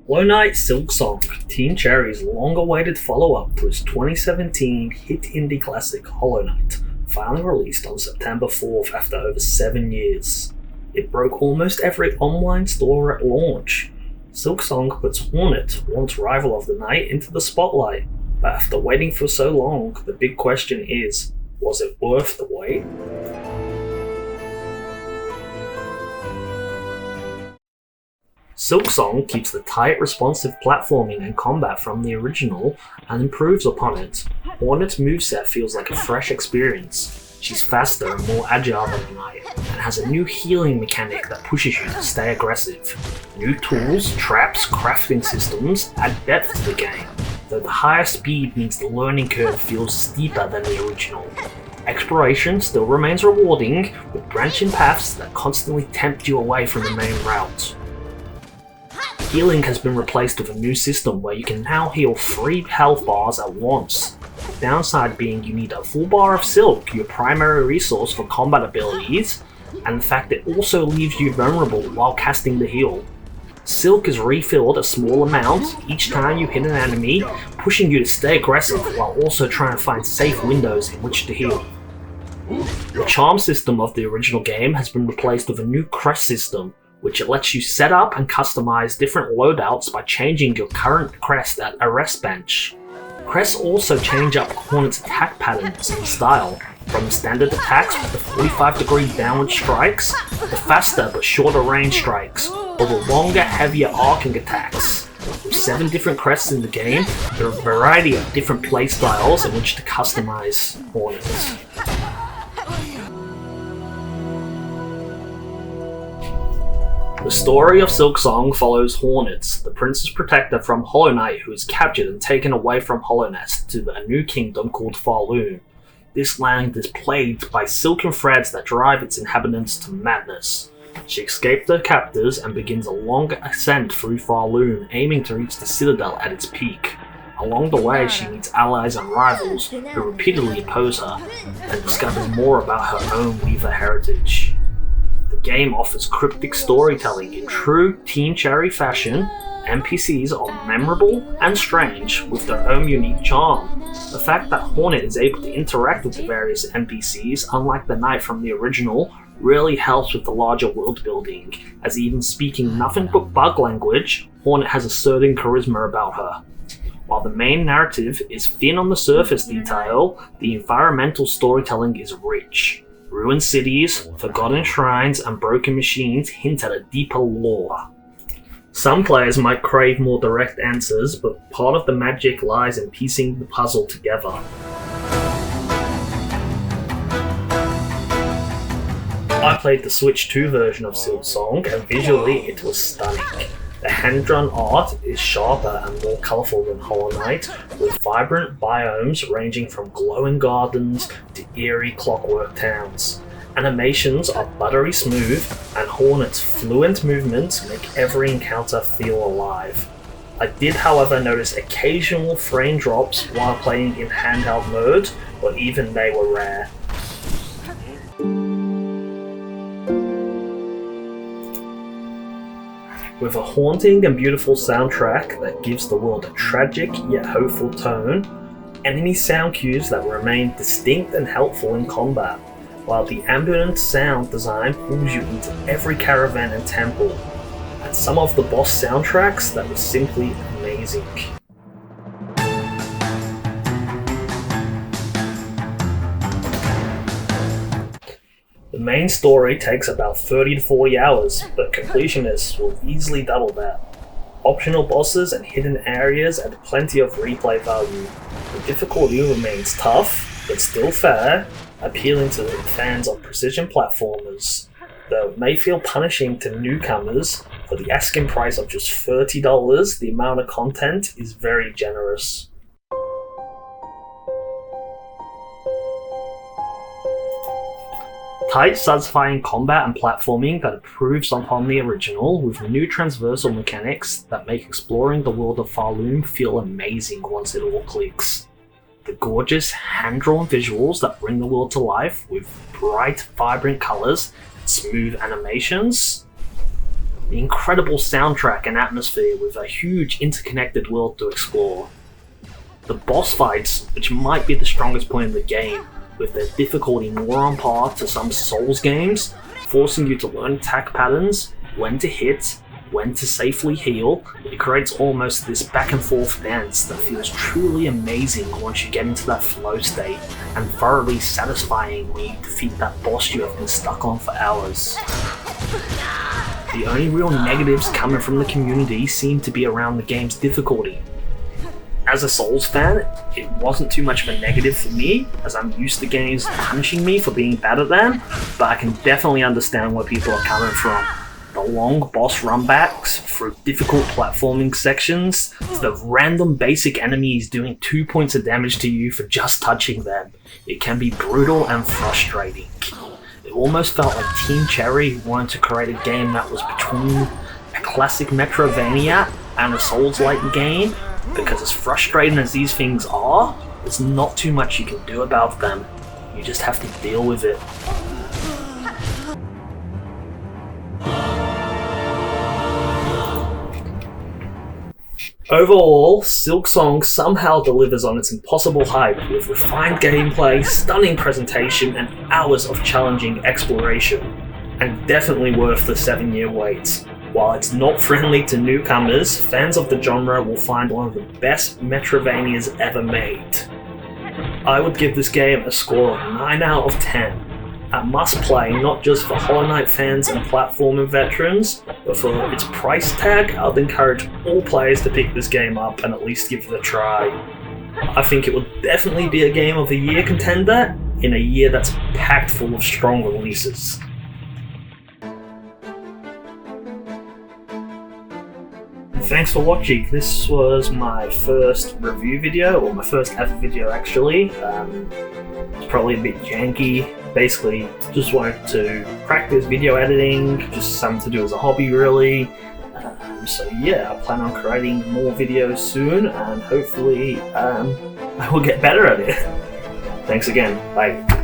Hollow Knight: Silksong, Team Cherry's long-awaited follow-up to its 2017 hit indie classic Hollow Knight, finally released on September 4th after over 7 years. It broke almost every online store at launch. Silksong puts Hornet, once rival of the Knight, into the spotlight, but after waiting for so long, the big question is, was it worth the wait? Silksong keeps the tight, responsive platforming and combat from the original and improves upon it. Hornet's moveset feels like a fresh experience. She's faster and more agile than the Knight, and has a new healing mechanic that pushes you to stay aggressive. New tools, traps, crafting systems add depth to the game, though the higher speed means the learning curve feels steeper than the original. Exploration still remains rewarding, with branching paths that constantly tempt you away from the main route. Healing has been replaced with a new system where you can now heal 3 health bars at once. The downside being you need a full bar of Silk, your primary resource for combat abilities, and the fact it also leaves you vulnerable while casting the heal. Silk is refilled a small amount each time you hit an enemy, pushing you to stay aggressive while also trying to find safe windows in which to heal. The charm system of the original game has been replaced with a new crest system, which it lets you set up and customize different loadouts by changing your current crest at a rest bench. Crests also change up Hornet's attack patterns and style, from the standard attacks with the 45-degree downward strikes, the faster but shorter range strikes, or the longer, heavier arcing attacks. With 7 different crests in the game, there are a variety of different playstyles in which to customize Hornet. The story of Silksong follows Hornet, the prince's protector from Hollow Knight who is captured and taken away from Hallownest to a new kingdom called Farloon. This land is plagued by silken threads that drive its inhabitants to madness. She escapes her captors and begins a long ascent through Farloon, aiming to reach the citadel at its peak. Along the way, she meets allies and rivals who repeatedly oppose her, and discovers more about her own Weaver heritage. The game offers cryptic storytelling in true Team Cherry fashion. NPCs are memorable and strange with their own unique charm. The fact that Hornet is able to interact with the various NPCs, unlike the Knight from the original, really helps with the larger world building, as even speaking nothing but bug language, Hornet has a certain charisma about her. While the main narrative is thin on the surface detail, the environmental storytelling is rich. Ruined cities, forgotten shrines, and broken machines hint at a deeper lore. Some players might crave more direct answers, but part of the magic lies in piecing the puzzle together. I played the Switch 2 version of Silksong, and visually it was stunning. The hand-drawn art is sharper and more colourful than Hollow Knight, with vibrant biomes ranging from glowing gardens to eerie clockwork towns. Animations are buttery smooth, and Hornet's fluent movements make every encounter feel alive. I did, however, notice occasional frame drops while playing in handheld mode, but even they were rare. With a haunting and beautiful soundtrack that gives the world a tragic yet hopeful tone, enemy sound cues that remain distinct and helpful in combat, while the ambient sound design pulls you into every caravan and temple, and some of the boss soundtracks that were simply amazing. The main story takes about 30 to 40 hours, but completionists will easily double that. Optional bosses and hidden areas add plenty of replay value. The difficulty remains tough, but still fair, appealing to fans of precision platformers. Though it may feel punishing to newcomers, for the asking price of just $30, the amount of content is very generous. Tight, satisfying combat and platforming that improves upon the original, with new transversal mechanics that make exploring the world of Farloon feel amazing once it all clicks. The gorgeous, hand-drawn visuals that bring the world to life with bright, vibrant colours and smooth animations. the incredible soundtrack and atmosphere with a huge interconnected world to explore. The boss fights, which might be the strongest point of the game, with their difficulty more on par to some Souls games, forcing you to learn attack patterns, when to hit, when to safely heal. It creates almost this back and forth dance that feels truly amazing once you get into that flow state, and thoroughly satisfying when you defeat that boss you have been stuck on for hours. The only real negatives coming from the community seem to be around the game's difficulty. As a Souls fan, it wasn't too much of a negative for me, as I'm used to games punishing me for being bad at them, but I can definitely understand where people are coming from. The long boss runbacks through difficult platforming sections, to the random basic enemies doing 2 points of damage to you for just touching them. It can be brutal and frustrating. It almost felt like Team Cherry wanted to create a game that was between a classic Metroidvania and a Souls-like game, because as frustrating as these things are, there's not too much you can do about them. You just have to deal with it. Overall, Silksong somehow delivers on its impossible hype with refined gameplay, stunning presentation, and hours of challenging exploration. And definitely worth the 7-year wait. While it's not friendly to newcomers, fans of the genre will find one of the best Metroidvanias ever made. I would give this game a score of 9 out of 10. A must-play not just for Hollow Knight fans and platformer veterans, but for its price tag, I'd encourage all players to pick this game up and at least give it a try. I think it will definitely be a Game of the Year contender in a year that's packed full of strong releases. Thanks for watching. This was my first review video, or my first ever video actually. It's probably a bit janky. Basically, just wanted to practice video editing, just something to do as a hobby really. So yeah, I plan on creating more videos soon, and hopefully I will get better at it. Thanks again, bye.